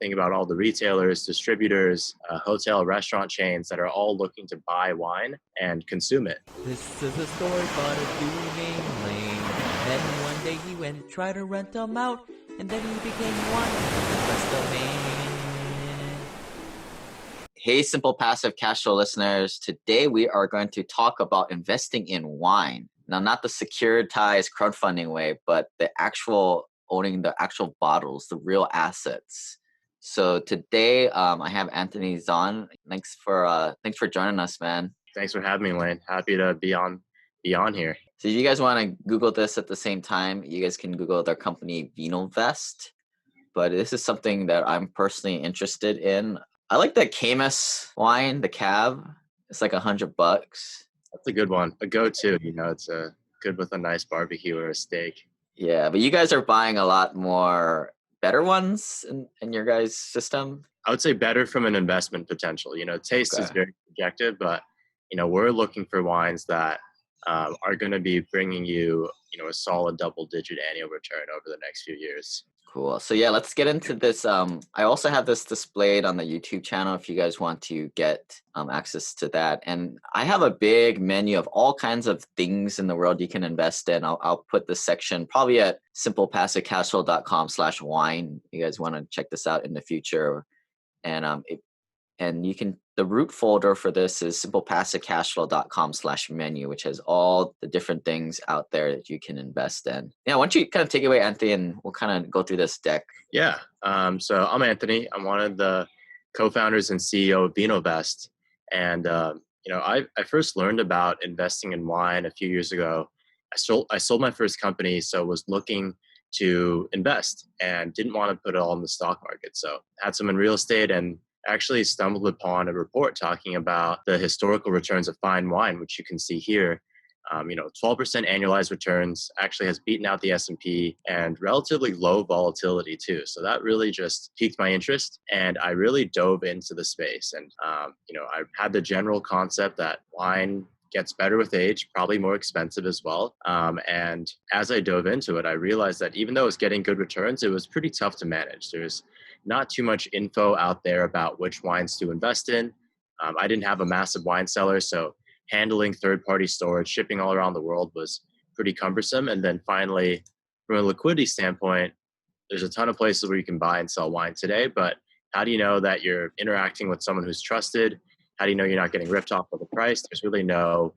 Think about all the retailers, distributors, hotel, restaurant chains that are all looking to buy wine and consume it. This is a story about a dude named Lane. Then one day he went to try to rent them out, and then he became one of the best of Maine. Hey, Simple Passive Cashflow listeners. Today we are going to talk about investing in wine. Now, not the securitized crowdfunding way, but the actual owning the actual bottles, the real assets. So today I have Anthony Zahn. Thanks for joining us, man. Thanks for having me, Lane. Happy to be on here. So if you guys want to Google this at the same time, you guys can Google their company Vinovest. But this is something that I'm personally interested in. I like the Camus wine, the cab. It's like $100. That's a good one. A go-to, it's good with a nice barbecue or a steak. Yeah, but you guys are buying a lot more better ones in your guys' system? I would say better from an investment potential. Taste is very subjective, but, we're looking for wines that are going to be bringing you, a solid double-digit annual return over the next few years. Cool. So yeah, let's get into this. I also have this displayed on the YouTube channel if you guys want to get access to that. And I have a big menu of all kinds of things in the world you can invest in. I'll put this section probably at simplepassivecashflow.com/wine. You guys want to check this out in the future. And you can, the root folder for this is simplepassivecashflow.com/menu, which has all the different things out there that you can invest in. Yeah, why don't you kind of take it away, Anthony, and we'll kind of go through this deck. Yeah. So I'm Anthony. I'm one of the co-founders and CEO of Vinovest. And, I first learned about investing in wine a few years ago. I sold my first company, so was looking to invest and didn't want to put it all in the stock market. So had some in real estate and actually stumbled upon a report talking about the historical returns of fine wine, which you can see here. 12% annualized returns, actually has beaten out the S&P, and relatively low volatility too. So that really just piqued my interest, and I really dove into the space. And I had the general concept that wine gets better with age, probably more expensive as well. And as I dove into it, I realized that even though it was getting good returns, it was pretty tough to manage. There's not too much info out there about which wines to invest in. I didn't have a massive wine cellar, so handling third-party storage, shipping all around the world was pretty cumbersome. And then finally, from a liquidity standpoint, there's a ton of places where you can buy and sell wine today, but how do you know that you're interacting with someone who's trusted? How do you know you're not getting ripped off of the price? There's really no,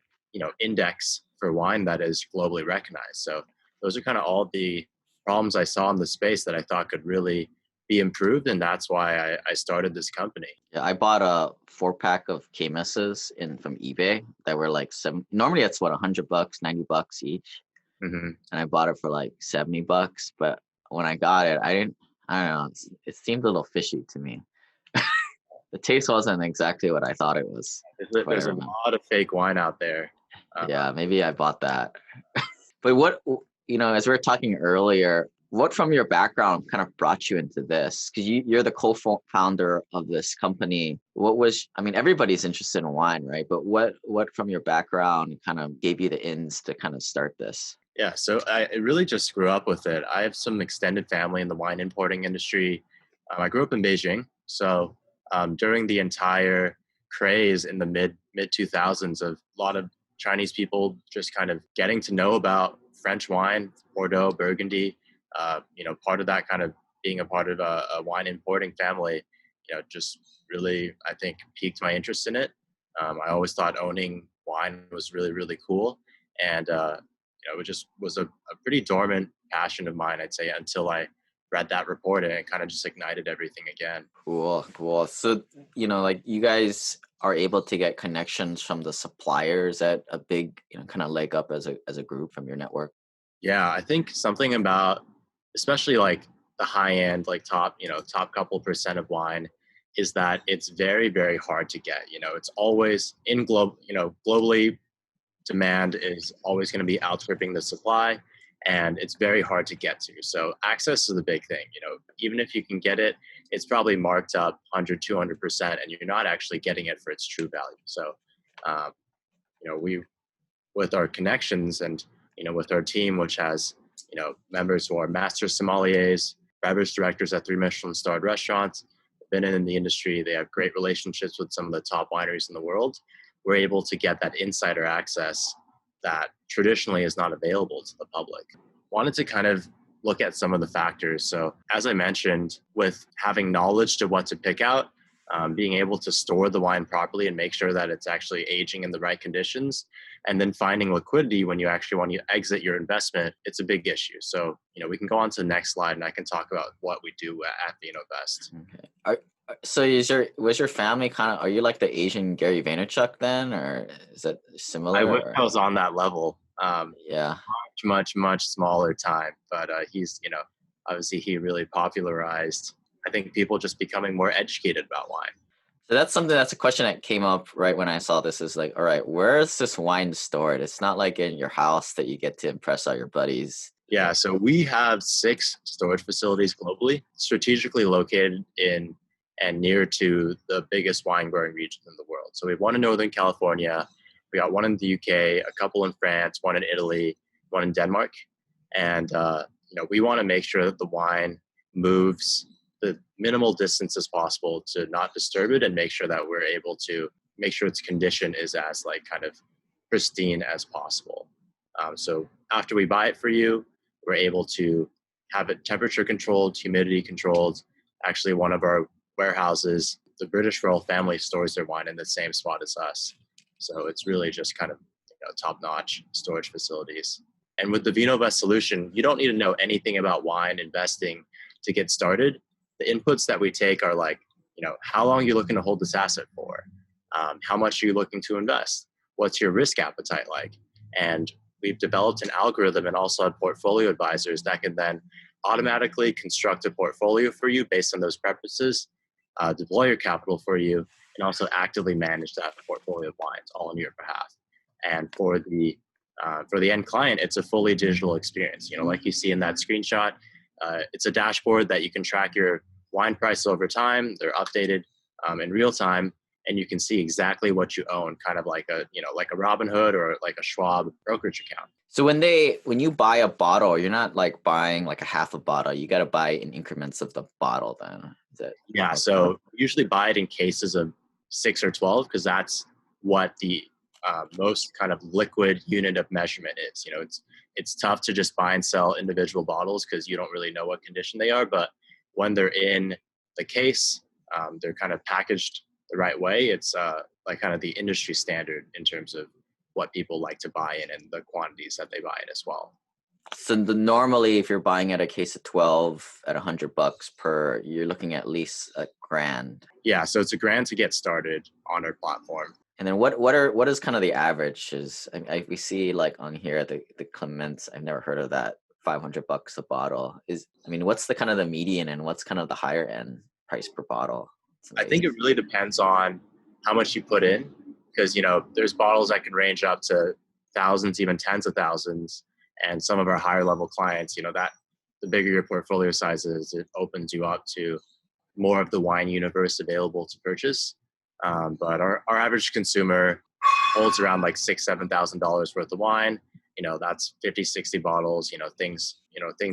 index for wine that is globally recognized. So those are kind of all the problems I saw in the space that I thought could really be improved, and that's why I started this company. Yeah, I bought a 4-pack of Camuses from eBay that were like normally it's what, $100, $90 each. Mm-hmm. And I bought it for like $70, but when I got it, I don't know, it seemed a little fishy to me. The taste wasn't exactly what I thought it was. There's a lot of fake wine out there. Yeah, maybe I bought that. But what, as we were talking earlier, what from your background kind of brought you into this? Because you're the co-founder of this company. Everybody's interested in wine, right? But what from your background kind of gave you the ins to kind of start this? Yeah, so I really just grew up with it. I have some extended family in the wine importing industry. I grew up in Beijing. So during the entire craze in the mid 2000s of a lot of Chinese people just kind of getting to know about French wine, Bordeaux, Burgundy, part of that kind of being a part of a wine importing family, just really, I think, piqued my interest in it. I always thought owning wine was really, really cool. And, it just was a pretty dormant passion of mine, I'd say, until I read that report, and it kind of just ignited everything again. Cool. So, you guys are able to get connections from the suppliers at a big, kind of leg up as a group from your network. Yeah, I think something about, especially like the high end, like top couple percent of wine, is that it's very, very hard to get. It's always globally, demand is always going to be outstripping the supply, and it's very hard to get to. So access is the big thing. Even if you can get it, it's probably marked up 100, 200%, and you're not actually getting it for its true value. So, we, with our connections and, with our team, which has, members who are master sommeliers, beverage directors at 3 Michelin-starred restaurants, been in the industry. They have great relationships with some of the top wineries in the world. We're able to get that insider access that traditionally is not available to the public. Wanted to kind of look at some of the factors. So as I mentioned, with having knowledge to what to pick out, being able to store the wine properly and make sure that it's actually aging in the right conditions, and then finding liquidity when you actually want to exit your investment, it's a big issue. So, we can go on to the next slide and I can talk about what we do at VinoVest. Okay. So was your family are you like the Asian Gary Vaynerchuk then, or is it similar? I wish I was on that level. Yeah. Much smaller time, but he's, obviously he really popularized, I think, people just becoming more educated about wine. So that's a question that came up right when I saw this, is like, all right, where is this wine stored? It's not like in your house that you get to impress all your buddies. Yeah, so we have 6 storage facilities globally, strategically located in and near to the biggest wine growing regions in the world. So we have one in Northern California, we got one in the UK, a couple in France, one in Italy, one in Denmark. And, we want to make sure that the wine moves the minimal distance as possible to not disturb it, and make sure that we're able to make sure its condition is as kind of pristine as possible. So after we buy it for you, we're able to have it temperature controlled, humidity controlled. Actually, one of our warehouses, the British royal family stores their wine in the same spot as us. So it's really just kind of top-notch storage facilities. And with the VinoVest solution, you don't need to know anything about wine investing to get started. The inputs that we take are how long are you looking to hold this asset for? How much are you looking to invest? What's your risk appetite like? And we've developed an algorithm and also had portfolio advisors that can then automatically construct a portfolio for you based on those preferences, deploy your capital for you, and also actively manage that portfolio of wines all on your behalf. And for the end client, it's a fully digital experience. Like you see in that screenshot, it's a dashboard that you can track your wine prices over time. They're updated in real time, and you can see exactly what you own, kind of like a Robinhood or like a Schwab brokerage account. So when you buy a bottle, you're not buying a half a bottle. You got to buy in increments of the bottle then. Yeah. So usually buy it in cases of 6 or 12, because that's what the most kind of liquid unit of measurement is. It's tough to just buy and sell individual bottles because you don't really know what condition they are. But when they're in the case, they're kind of packaged the right way. It's kind of the industry standard in terms of what people like to buy in and the quantities that they buy in as well. So normally, if you're buying at a case of 12 at $100 per, you're looking at least $1,000. Yeah, so it's $1,000 to get started on our platform. And then what is kind of the average? We see on here the Clements. I've never heard of that. $500 a bottle what's the kind of the median, and what's kind of the higher end price per bottle? I think it really depends on how much you put in, because there's bottles that can range up to thousands, even tens of thousands. And some of our higher level clients, that the bigger your portfolio size is, it opens you up to more of the wine universe available to purchase. But our average consumer holds around $6,000-$7,000 worth of wine. That's 50, 60 bottles, things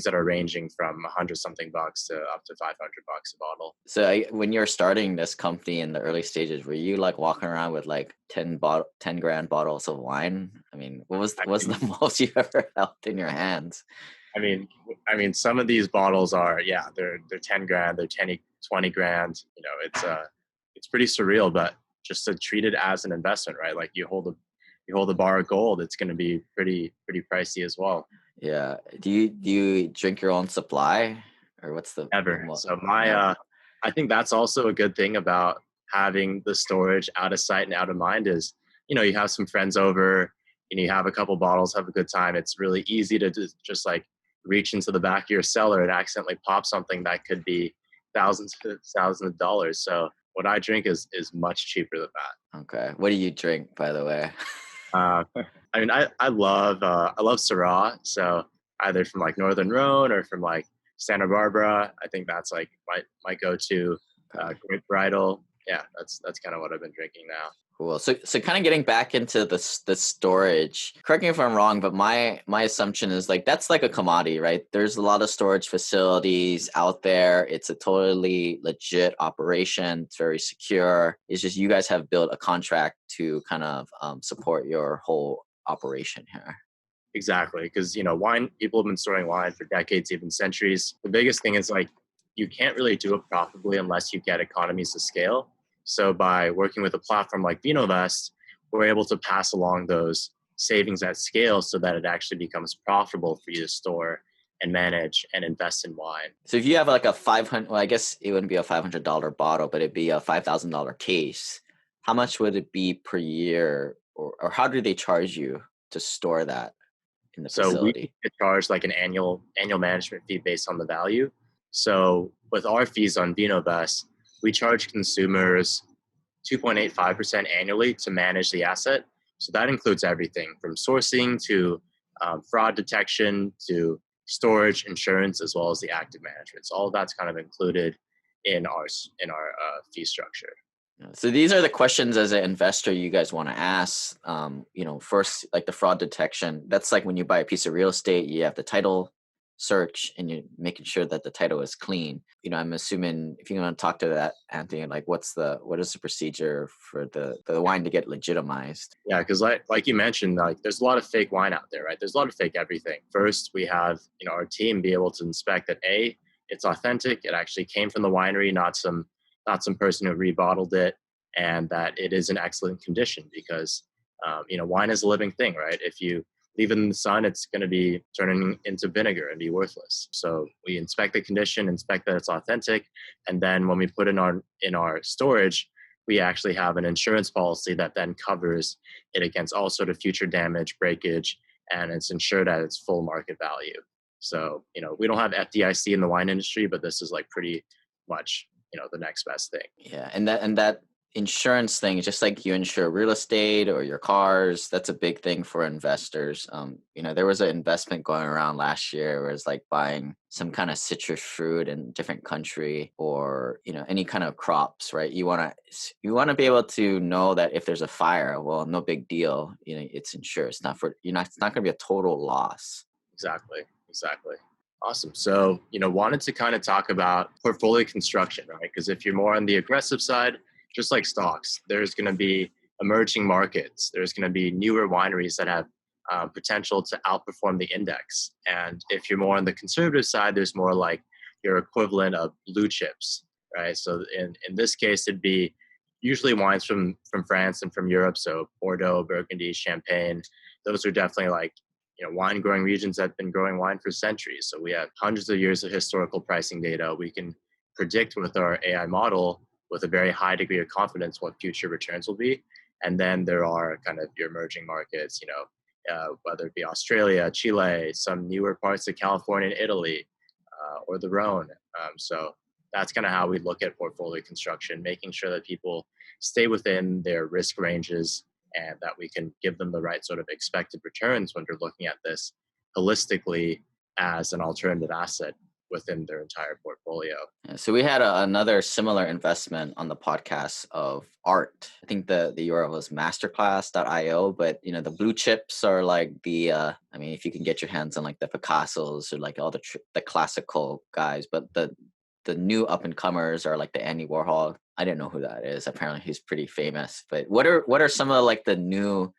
that are ranging from $100 something bucks to up to $500 a bottle. So when you're starting this company in the early stages, were you walking around with 10 grand bottles of wine? What was the most you ever held in your hands? Some of these bottles are, they're 10 grand, they're 20 grand. It's pretty surreal, but just to treat it as an investment, right? You hold a bar of gold, it's going to be pretty pricey as well. Yeah. Do you drink your own supply, or what's the Never? So I think that's also a good thing about having the storage out of sight and out of mind is, you have some friends over and you have a couple bottles, have a good time. It's really easy to just reach into the back of your cellar and accidentally pop something that could be thousands of dollars. So what I drink is much cheaper than that. Okay. What do you drink, by the way? I love Syrah. So either from Northern Rhone or from Santa Barbara. I think that's my go-to grape varietal yeah, that's kind of what I've been drinking now. Cool. So kind of getting back into the storage. Correct me if I'm wrong, but my assumption is like that's like a commodity, right? There's a lot of storage facilities out there. It's a totally legit operation. It's very secure. It's just you guys have built a contract to kind of support your whole operation here. Exactly, because wine, people have been storing wine for decades, even centuries. The biggest thing is like you can't really do it profitably unless you get economies of scale. So by working with a platform like VinoVest, we're able to pass along those savings at scale so that it actually becomes profitable for you to store and manage and invest in wine. So if you have like a 500, well, I guess it wouldn't be a $500 bottle, but it'd be a $5,000 case. How much would it be per year, or how do they charge you to store that in the So we facility? charge like an annual management fee based on the value. So with our fees on VinoVest, we charge consumers 2.85% annually to manage the asset. So that includes everything from sourcing to fraud detection to storage, insurance, as well as the active management. So all of that's kind of included in our fee structure. So these are the questions as an investor you guys want to ask. First, like the fraud detection. That's like when you buy a piece of real estate, you have the title search and you're making sure that the title is clean. I'm assuming if you want to talk to that, Anthony, like what is the procedure for the wine to get legitimized? Yeah, because like you mentioned, like there's a lot of fake wine out there, right? There's a lot of fake everything. First, we have our team be able to inspect that it's authentic, it actually came from the winery, not some person who rebottled it, and that it is in excellent condition because wine is a living thing, right? If you leave it in the sun, it's going to be turning into vinegar and be worthless. So we inspect the condition, inspect that it's authentic, and then when we put it in our storage, we actually have an insurance policy that then covers it against all sort of future damage, breakage, and it's insured at its full market value. So, we don't have FDIC in the wine industry, but this is like pretty much, the next best thing. Yeah, and that insurance thing, just like you insure real estate or your cars, that's a big thing for investors. There was an investment going around last year where it's like buying some kind of citrus fruit in a different country or any kind of crops, right? You want to be able to know that if there's a fire, well, no big deal. It's insured. It's not going to be a total loss. Exactly. Awesome. So, wanted to kind of talk about portfolio construction, right? Because if you're more on the aggressive side, just like stocks, there's going to be emerging markets. There's going to be newer wineries that have potential to outperform the index. And if you're more on the conservative side, there's more like your equivalent of blue chips, right? So in this case, it'd be usually wines from France and from Europe. So Bordeaux, Burgundy, Champagne. Those are definitely like wine growing regions that have been growing wine for centuries. So we have hundreds of years of historical pricing data. We can predict with our AI model with a very high degree of confidence what future returns will be. And then there are kind of your emerging markets, whether it be Australia, Chile, some newer parts of California and Italy, or the Rhone. So that's kind of how we look at portfolio construction, making sure that people stay within their risk ranges and that we can give them the right sort of expected returns when they're looking at this holistically as an alternative asset within their entire portfolio. So we had another similar investment on the podcast of art. I think the URL was masterclass.io, but the blue chips are like if you can get your hands on like the Picassos or like all the classical guys, but the new up and comers are like the Andy Warhol. I didn't know who that is. Apparently he's pretty famous. But what are some of like the new?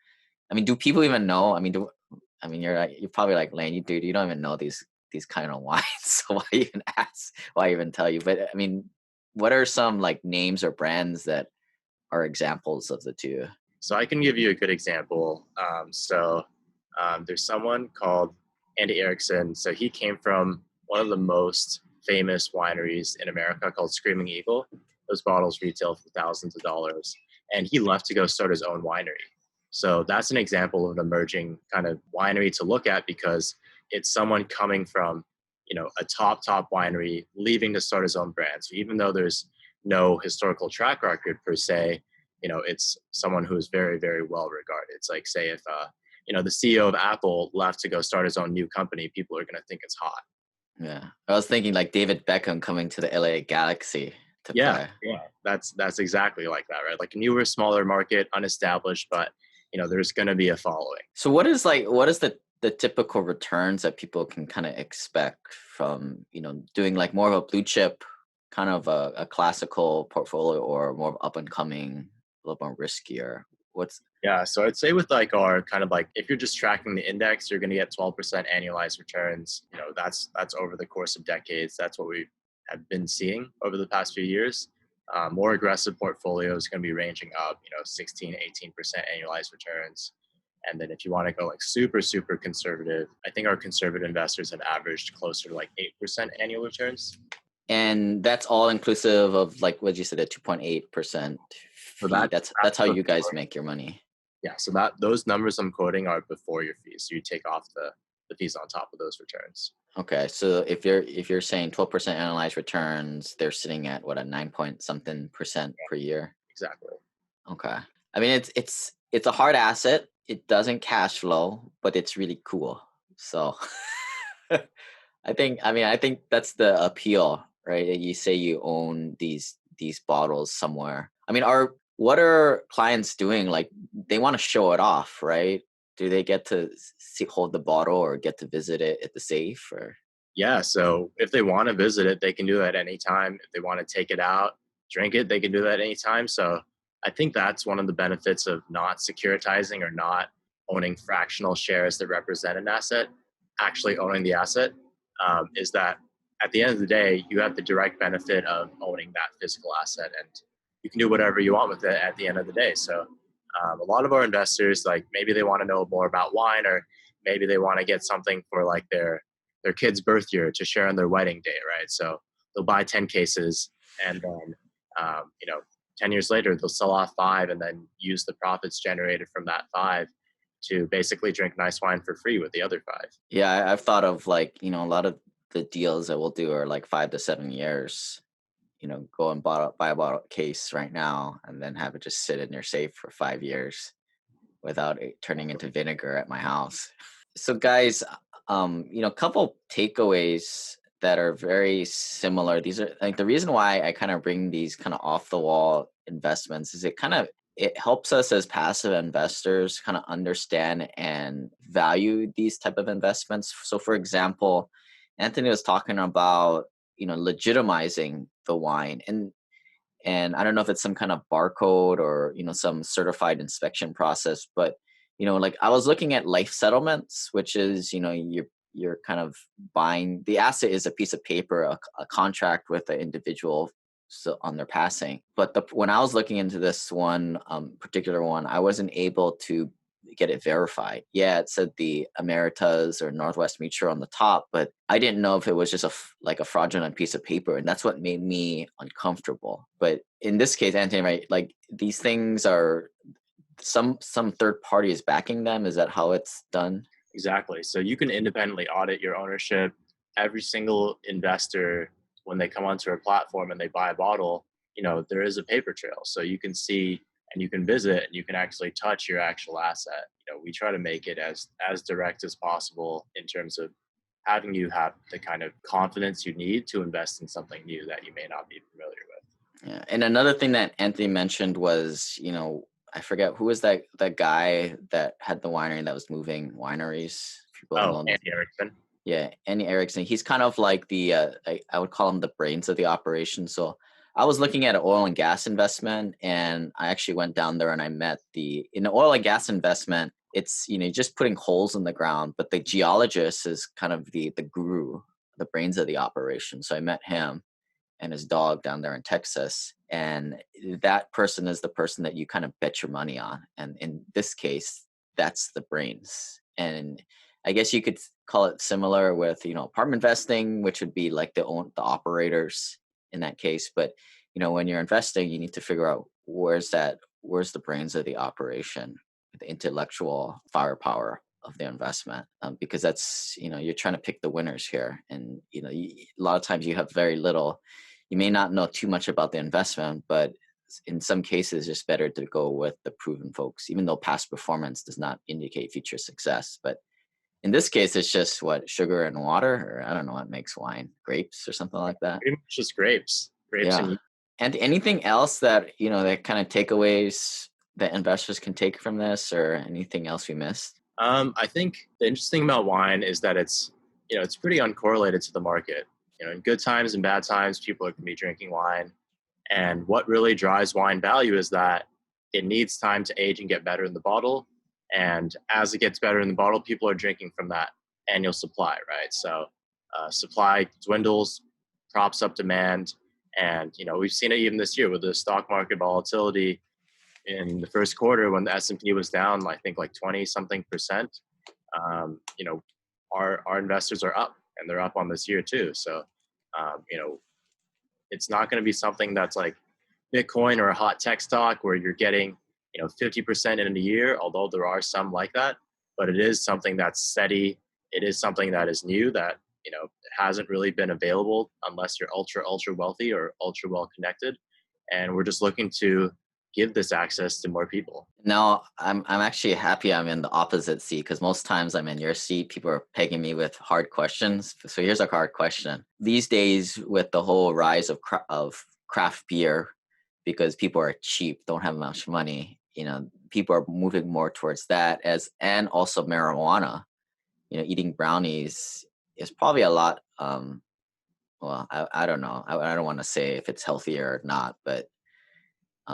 Do people even know? You're probably like Lane, you don't even know these kind of wines. So why even ask? Why even tell you? But what are some like names or brands that are examples of the two? So I can give you a good example. There's someone called Andy Erickson. So he came from one of the most famous wineries in America called Screaming Eagle. Those bottles retail for thousands of dollars. And he left to go start his own winery. So that's an example of an emerging kind of winery to look at because it's someone coming from, a top winery, leaving to start his own brand. So even though there's no historical track record per se, it's someone who is very, very well regarded. It's like, say, if, the CEO of Apple left to go start his own new company, people are going to think it's hot. Yeah. I was thinking like David Beckham coming to the LA Galaxy. to Yeah, play. yeah, that's exactly like that, right? Like a newer, smaller market, unestablished, but there's going to be a following. So what is the typical returns that people can kind of expect from, doing like more of a blue chip kind of a classical portfolio or more of up and coming, a little more riskier? What's Yeah, so I'd say with like our kind of like if you're just tracking the index, you're going to get 12% annualized returns. That's over the course of decades. That's what we have been seeing over the past few years. More aggressive portfolios going to be ranging up, 16, 18% annualized returns. And then if you want to go like super, super conservative, I think our conservative investors have averaged closer to like 8% annual returns. and that's all inclusive of like what you said, a 2.8% So fee. That's how you guys before, make your money. yeah. So those numbers I'm quoting are before your fees. So you take off the fees on top of those returns. Okay, so if you're saying 12% analyzed returns, they're sitting at what, a 9 point something percent per year. Exactly. Okay. I mean, it's a hard asset. It doesn't cash flow, but it's really cool. So I think that's the appeal, right? That you say you own these bottles somewhere. I mean, what are clients doing? Like they want to show it off, right? Do they get to hold the bottle or get to visit it at the safe or? Yeah. So if they want to visit it, they can do that anytime. If they want to take it out, drink it, they can do that anytime. So I think that's one of the benefits of not securitizing or not owning fractional shares that represent an asset, actually owning the asset, is that at the end of the day, you have the direct benefit of owning that physical asset and you can do whatever you want with it at the end of the day. So a lot of our investors, like maybe they want to know more about wine or maybe they want to get something for like their kid's birth year to share on their wedding day, right? So they'll buy 10 cases and then, 10 years later, they'll sell off 5 and then use the profits generated from that 5 to basically drink nice wine for free with the other 5. Yeah, I've thought of like, a lot of the deals that we'll do are like 5 to 7 years. Go and buy a bottle case right now and then have it just sit in your safe for 5 years without it turning into vinegar at my house. So guys, a couple takeaways that are very similar. These are like the reason why I kind of bring these kind of off the wall investments is it helps us as passive investors kind of understand and value these type of investments. So for example, Anthony was talking about, legitimizing the wine and I don't know if it's some kind of barcode or, some certified inspection process, but, like I was looking at life settlements, which is, you're kind of buying the asset is a piece of paper, a contract with an individual so on their passing. But when I was looking into this one particular one, I wasn't able to get it verified. Yeah, it said the Emeritus or Northwest Mutual on the top, but I didn't know if it was just like a fraudulent piece of paper, and that's what made me uncomfortable. But in this case, Anthony, right, like these things are some third party is backing them. Is that how it's done? Exactly. So you can independently audit your ownership. Every single investor, when they come onto our platform and they buy a bottle, there is a paper trail. So you can see and you can visit and you can actually touch your actual asset. We try to make it as direct as possible in terms of having you have the kind of confidence you need to invest in something new that you may not be familiar with. Yeah. And another thing that Anthony mentioned was, I forget who was that guy that had the winery that was moving wineries. People Oh, know. Andy Erickson. Yeah, Andy Erickson. He's kind of like the I would call him the brains of the operation. So I was looking at an oil and gas investment, and I actually went down there and I met in the oil and gas investment. It's just putting holes in the ground, but the geologist is kind of the guru, the brains of the operation. So I met him and his dog down there in Texas. And that person is the person that you kind of bet your money on. And in this case, that's the brains. And I guess you could call it similar with, apartment investing, which would be like the operators in that case. But, when you're investing, you need to figure out where's the brains of the operation, the intellectual firepower of the investment, because that's, you're trying to pick the winners here. And, a lot of times you have very little. You may not know too much about the investment, but in some cases, it's better to go with the proven folks, even though past performance does not indicate future success. But in this case, it's just sugar and water, or I don't know what makes wine, grapes or something like that. Pretty much just grapes Yeah. and And anything else that, that kind of takeaways that investors can take from this, or anything else we missed? I think the interesting about wine is that it's pretty uncorrelated to the market. In good times and bad times, people are going to be drinking wine. And what really drives wine value is that it needs time to age and get better in the bottle. And as it gets better in the bottle, people are drinking from that annual supply, right? So supply dwindles, props up demand. And, we've seen it even this year with the stock market volatility in the first quarter when the S&P was down, I think like 20 something percent. Our investors are up, and they're up on this year too. So, it's not going to be something that's like Bitcoin or a hot tech stock where you're getting, 50% in a year, although there are some like that, but it is something that's steady. It is something that is new that, hasn't really been available unless you're ultra, ultra wealthy or ultra well connected. And we're just looking to give this access to more people. No, I'm actually happy I'm in the opposite seat, because most times I'm in your seat, people are pegging me with hard questions. So here's a hard question. These days, with the whole rise of craft beer, because people are cheap, don't have much money, people are moving more towards that, and also marijuana. Eating brownies is probably a lot. Well, I don't know. I don't want to say if it's healthier or not, but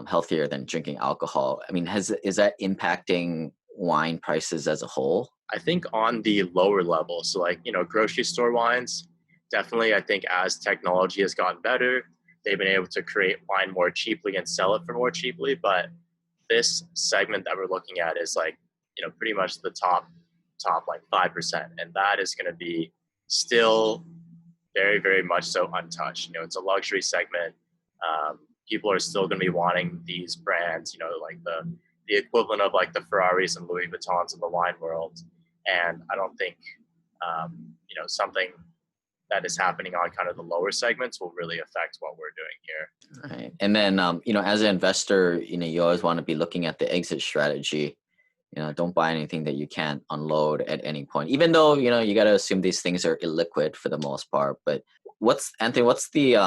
healthier than drinking alcohol. I mean, is that impacting wine prices as a whole? I think on the lower level, so like, grocery store wines, definitely, I think as technology has gotten better, they've been able to create wine more cheaply and sell it for more cheaply. But this segment that we're looking at is like, pretty much the top like 5%. And that is going to be still very, very much so untouched. It's a luxury segment. People are still going to be wanting these brands, like the equivalent of like the Ferraris and Louis Vuittons of the wine world. And I don't think, something that is happening on kind of the lower segments will really affect what we're doing here. Right. And then, as an investor, you always want to be looking at the exit strategy. Don't buy anything that you can't unload at any point, even though, you got to assume these things are illiquid for the most part. But what's the,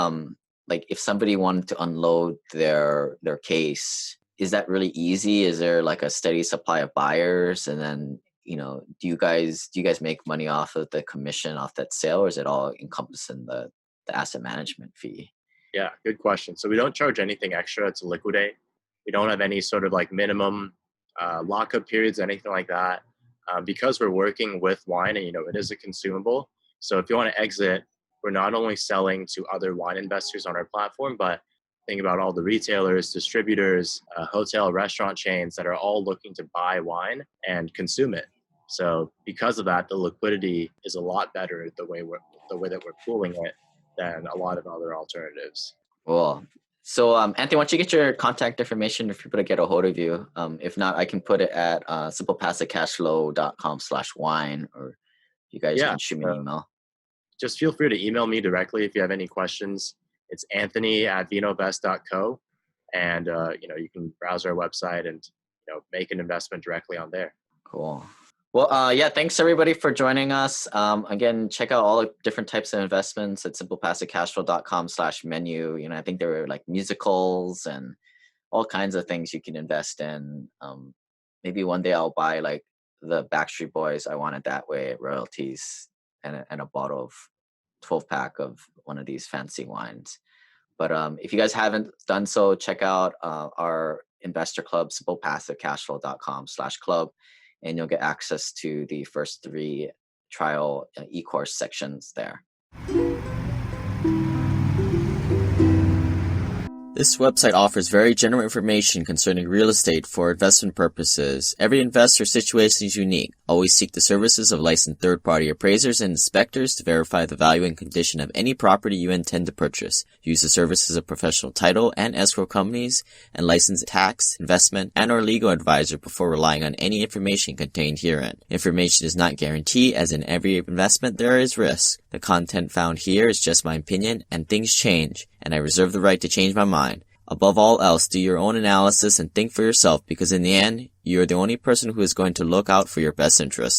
like if somebody wanted to unload their case, is that really easy? Is there like a steady supply of buyers? And then, do you guys make money off of the commission off that sale, or is it all encompassed in the asset management fee? Yeah, good question. So we don't charge anything extra to liquidate. We don't have any sort of like minimum lockup periods, anything like that, because we're working with wine and, it is a consumable. So if you want to exit, we're not only selling to other wine investors on our platform, but think about all the retailers, distributors, hotel, restaurant chains that are all looking to buy wine and consume it. So because of that, the liquidity is a lot better the way that we're pooling it than a lot of other alternatives. Cool. So, Anthony, why don't you get your contact information if people to get a hold of you? If not, I can put it at SimplePassiveCashflow.com/wine, or you guys can shoot me an email. Just feel free to email me directly if you have any questions. It's anthony@vinovest.co. And, you can browse our website and, make an investment directly on there. Cool. Well, thanks everybody for joining us. Again, check out all the different types of investments at SimplePassiveCashflow.com/menu. I think there were like musicals and all kinds of things you can invest in. Maybe one day I'll buy like the Backstreet Boys I Want It That Way royalties and a bottle of 12-pack of one of these fancy wines. But if you guys haven't done so, check out our investor club, SimplePassiveCashflow.com/club. And you'll get access to the first 3 trial eCourse sections there. This website offers very general information concerning real estate for investment purposes. Every investor situation is unique. Always seek the services of licensed third-party appraisers and inspectors to verify the value and condition of any property you intend to purchase. Use the services of professional title and escrow companies and licensed tax, investment, and or legal advisor before relying on any information contained herein. Information is not guaranteed, as in every investment there is risk. The content found here is just my opinion, and things change, and I reserve the right to change my mind. Above all else, do your own analysis and think for yourself, because in the end, you are the only person who is going to look out for your best interests.